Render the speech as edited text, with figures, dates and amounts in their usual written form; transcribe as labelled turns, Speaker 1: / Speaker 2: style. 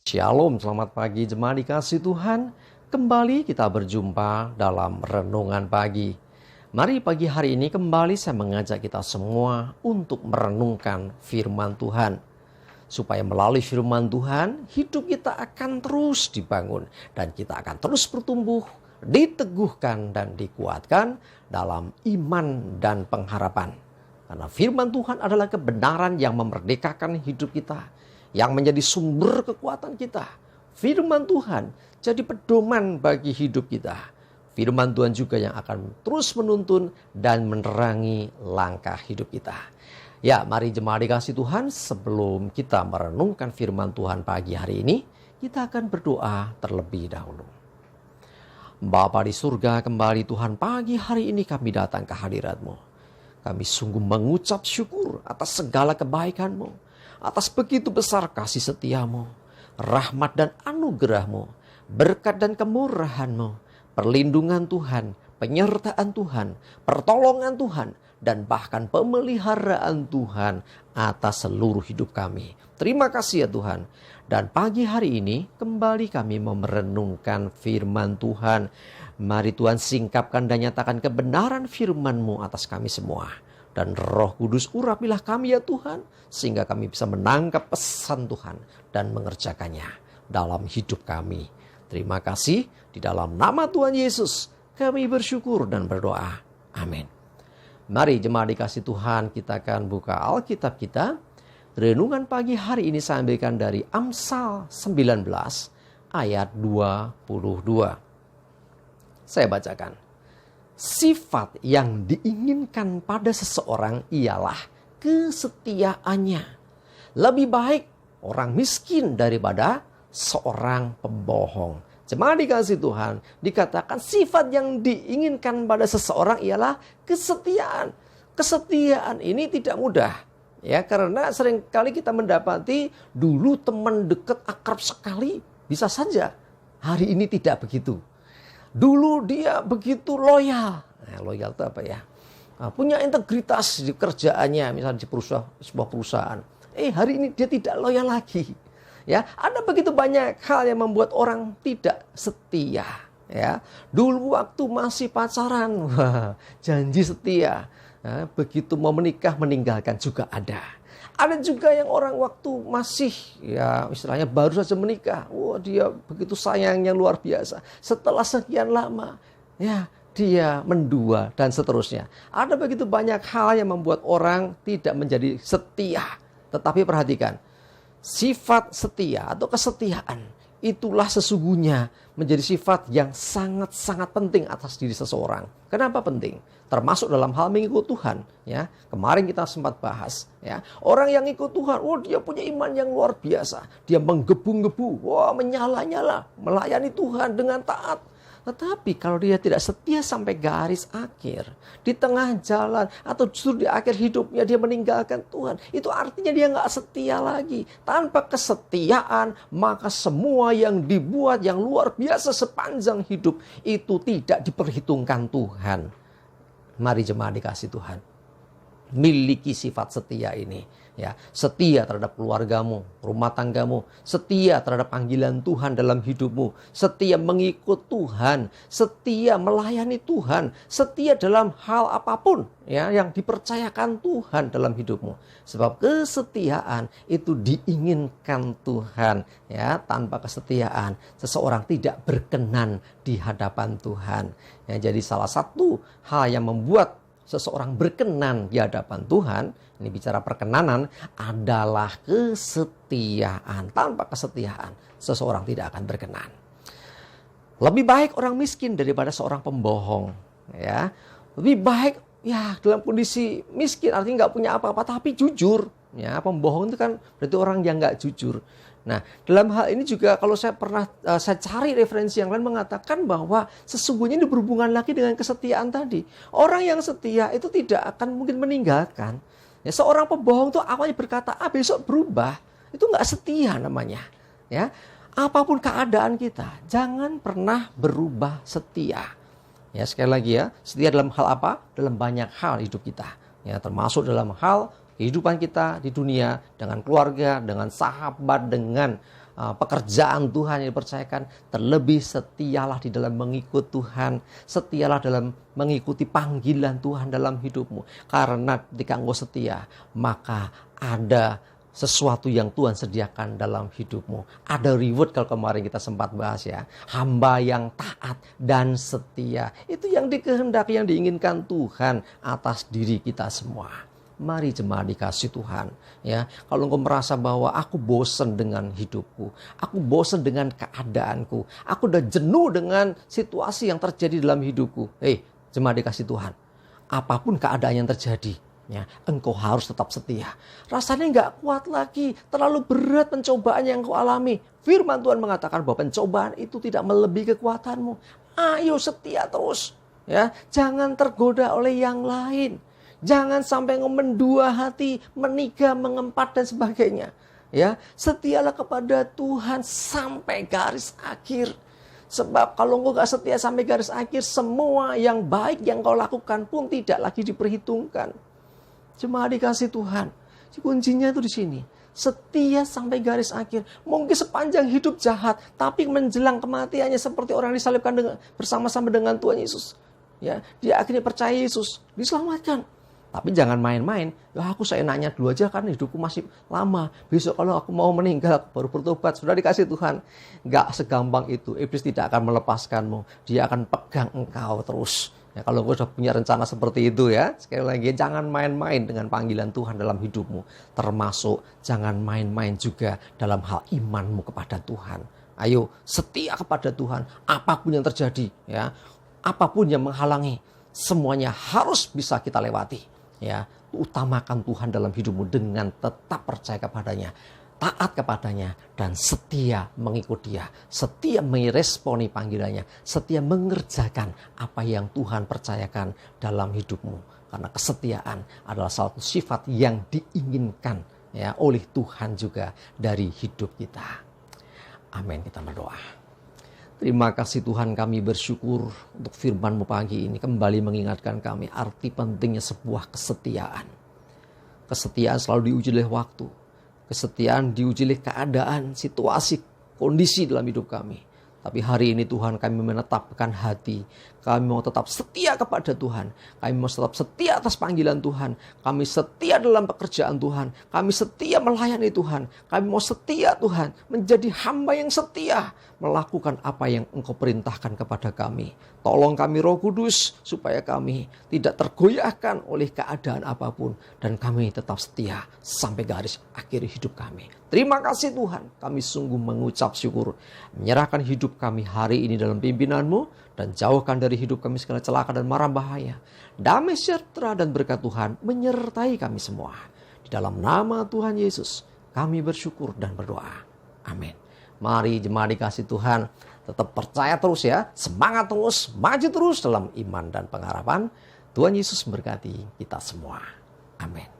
Speaker 1: Shalom, selamat pagi jemaat dikasih Tuhan. Kembali kita berjumpa dalam renungan pagi. Mari pagi hari ini kembali saya mengajak kita semua untuk merenungkan firman Tuhan. Supaya melalui firman Tuhan, hidup kita akan terus dibangun. Dan kita akan terus bertumbuh, diteguhkan dan dikuatkan dalam iman dan pengharapan. Karena firman Tuhan adalah kebenaran yang memerdekakan hidup kita, yang menjadi sumber kekuatan kita. Firman Tuhan jadi pedoman bagi hidup kita. Firman Tuhan juga yang akan terus menuntun dan menerangi langkah hidup kita. Ya, mari jemaat dikasih Tuhan, sebelum kita merenungkan firman Tuhan pagi hari ini, kita akan berdoa terlebih dahulu. Bapa di surga, kembali Tuhan, pagi hari ini kami datang ke hadirat-Mu. Kami sungguh mengucap syukur atas segala kebaikan-Mu, atas begitu besar kasih setia-Mu, rahmat dan anugerah-Mu, berkat dan kemurahan-Mu, perlindungan Tuhan, penyertaan Tuhan, pertolongan Tuhan, dan bahkan pemeliharaan Tuhan atas seluruh hidup kami. Terima kasih ya Tuhan. Dan pagi hari ini kembali kami merenungkan firman Tuhan. Mari Tuhan singkapkan dan nyatakan kebenaran firman-Mu atas kami semua. Dan Roh Kudus urapilah kami ya Tuhan, sehingga kami bisa menangkap pesan Tuhan dan mengerjakannya dalam hidup kami. Terima kasih, di dalam nama Tuhan Yesus kami bersyukur dan berdoa. Amin. Mari jemaat dikasih Tuhan, kita akan buka Alkitab kita. Renungan pagi hari ini saya ambilkan dari Amsal 19 ayat 22. Saya bacakan. Sifat yang diinginkan pada seseorang ialah kesetiaannya. Lebih baik orang miskin daripada seorang pembohong. Jemaat dikasih Tuhan, dikatakan sifat yang diinginkan pada seseorang ialah kesetiaan. Kesetiaan ini tidak mudah. Ya, karena seringkali kita mendapati dulu teman dekat akrab sekali, bisa saja hari ini tidak begitu. Dulu dia begitu loyal. Nah, loyal itu apa ya? Punya integritas di kerjaannya, misalnya di sebuah perusahaan. Hari ini dia tidak loyal lagi. Ya, ada begitu banyak hal yang membuat orang tidak setia. Ya, dulu waktu masih pacaran, janji setia. Nah, begitu mau menikah meninggalkan juga ada. Ada juga yang orang waktu masih ya istilahnya baru saja menikah, dia begitu sayangnya luar biasa. Setelah sekian lama, ya dia mendua dan seterusnya. Ada begitu banyak hal yang membuat orang tidak menjadi setia. Tetapi perhatikan, sifat setia atau kesetiaan itulah sesungguhnya menjadi sifat yang sangat-sangat penting atas diri seseorang. Kenapa penting? Termasuk dalam hal mengikut Tuhan. Ya, kemarin kita sempat bahas. Ya, orang yang ikut Tuhan, dia punya iman yang luar biasa. Dia menggebu-gebu, menyala-nyala, melayani Tuhan dengan taat. Tetapi kalau dia tidak setia sampai garis akhir, di tengah jalan atau justru di akhir hidupnya dia meninggalkan Tuhan, itu artinya dia nggak setia lagi. Tanpa kesetiaan, maka semua yang dibuat yang luar biasa sepanjang hidup itu tidak diperhitungkan Tuhan. Mari jemaat dikasih Tuhan, miliki sifat setia ini. Ya, setia terhadap keluargamu, rumah tanggamu, setia terhadap panggilan Tuhan dalam hidupmu, setia mengikut Tuhan, setia melayani Tuhan, setia dalam hal apapun ya yang dipercayakan Tuhan dalam hidupmu. Sebab kesetiaan itu diinginkan Tuhan. Ya, tanpa kesetiaan seseorang tidak berkenan di hadapan Tuhan. Ya, jadi salah satu hal yang membuat seseorang berkenan di hadapan Tuhan, ini bicara perkenanan, adalah kesetiaan. Tanpa kesetiaan, seseorang tidak akan berkenan. Lebih baik orang miskin daripada seorang pembohong. Ya, lebih baik ya dalam kondisi miskin, artinya nggak punya apa-apa tapi jujur. Ya, pembohong itu kan berarti orang yang nggak jujur. Nah, dalam hal ini juga kalau saya cari referensi yang lain mengatakan bahwa sesungguhnya ini berhubungan lagi dengan kesetiaan tadi. Orang yang setia itu tidak akan mungkin meninggalkan. Ya, seorang pembohong itu awalnya berkata A, besok berubah. Itu nggak setia namanya. Ya, apapun keadaan kita, jangan pernah berubah setia. Ya, sekali lagi ya, setia dalam hal apa? Dalam banyak hal hidup kita. Ya, termasuk dalam hal kehidupan kita di dunia, dengan keluarga, dengan sahabat, dengan pekerjaan Tuhan yang dipercayakan. Terlebih setialah di dalam mengikut Tuhan. Setialah dalam mengikuti panggilan Tuhan dalam hidupmu. Karena ketika engkau setia, maka ada sesuatu yang Tuhan sediakan dalam hidupmu. Ada reward kalau kemarin kita sempat bahas ya. Hamba yang taat dan setia. Itu yang dikehendaki, yang diinginkan Tuhan atas diri kita semua. Mari jemaat dikasih Tuhan, ya. Kalau engkau merasa bahwa aku bosan dengan hidupku, aku bosan dengan keadaanku, aku udah jenuh dengan situasi yang terjadi dalam hidupku. Jemaat dikasih Tuhan, apapun keadaan yang terjadi, ya, engkau harus tetap setia. Rasanya nggak kuat lagi, terlalu berat pencobaan yang engkau alami. Firman Tuhan mengatakan bahwa pencobaan itu tidak melebihi kekuatanmu. Ayo setia terus, ya. Jangan tergoda oleh yang lain. Jangan sampai mendua hati, menikah, mengempat dan sebagainya. Ya, setialah kepada Tuhan sampai garis akhir. Sebab kalau engkau gak setia sampai garis akhir, semua yang baik yang kau lakukan pun tidak lagi diperhitungkan. Cuma dikasih Tuhan. Kuncinya itu di sini. Setia sampai garis akhir. Mungkin sepanjang hidup jahat, tapi menjelang kematiannya seperti orang disalibkan bersama-sama dengan Tuhan Yesus. Ya, dia akhirnya percaya Yesus, diselamatkan. Tapi jangan main-main. Ya aku seenaknya dulu aja kan hidupku masih lama. Besok kalau aku mau meninggal baru bertobat. Sudah dikasih Tuhan. Gak segampang itu. Iblis tidak akan melepaskanmu. Dia akan pegang engkau terus. Ya, kalau engkau sudah punya rencana seperti itu ya. Sekali lagi jangan main-main dengan panggilan Tuhan dalam hidupmu. Termasuk jangan main-main juga dalam hal imanmu kepada Tuhan. Ayo setia kepada Tuhan. Apapun yang terjadi. Ya, apapun yang menghalangi. Semuanya harus bisa kita lewati. Ya, utamakan Tuhan dalam hidupmu dengan tetap percaya kepadanya, taat kepadanya, dan setia mengikuti Dia, setia meresponi panggilannya, setia mengerjakan apa yang Tuhan percayakan dalam hidupmu. Karena kesetiaan adalah satu sifat yang diinginkan ya oleh Tuhan juga dari hidup kita. Amin. Kita berdoa. Terima kasih Tuhan, kami bersyukur untuk firman-Mu pagi ini kembali mengingatkan kami arti pentingnya sebuah kesetiaan. Kesetiaan selalu diuji oleh waktu. Kesetiaan diuji oleh keadaan, situasi, kondisi dalam hidup kami. Tapi hari ini Tuhan kami menetapkan hati. Kami mau tetap setia kepada Tuhan. Kami mau tetap setia atas panggilan Tuhan. Kami setia dalam pekerjaan Tuhan. Kami setia melayani Tuhan. Kami mau setia Tuhan. Menjadi hamba yang setia. Melakukan apa yang Engkau perintahkan kepada kami. Tolong kami Roh Kudus. Supaya kami tidak tergoyahkan oleh keadaan apapun. Dan kami tetap setia sampai garis akhir hidup kami. Terima kasih Tuhan. Kami sungguh mengucap syukur. Menyerahkan hidup kami hari ini dalam pimpinanmu. Dan jauhkan dari hidup kami segala celaka dan mara bahaya. Damai sejahtera dan berkat Tuhan menyertai kami semua. Di dalam nama Tuhan Yesus kami bersyukur dan berdoa. Amin. Mari jemaat dikasih Tuhan tetap percaya terus ya. Semangat terus, maju terus dalam iman dan pengharapan. Tuhan Yesus memberkati kita semua. Amin.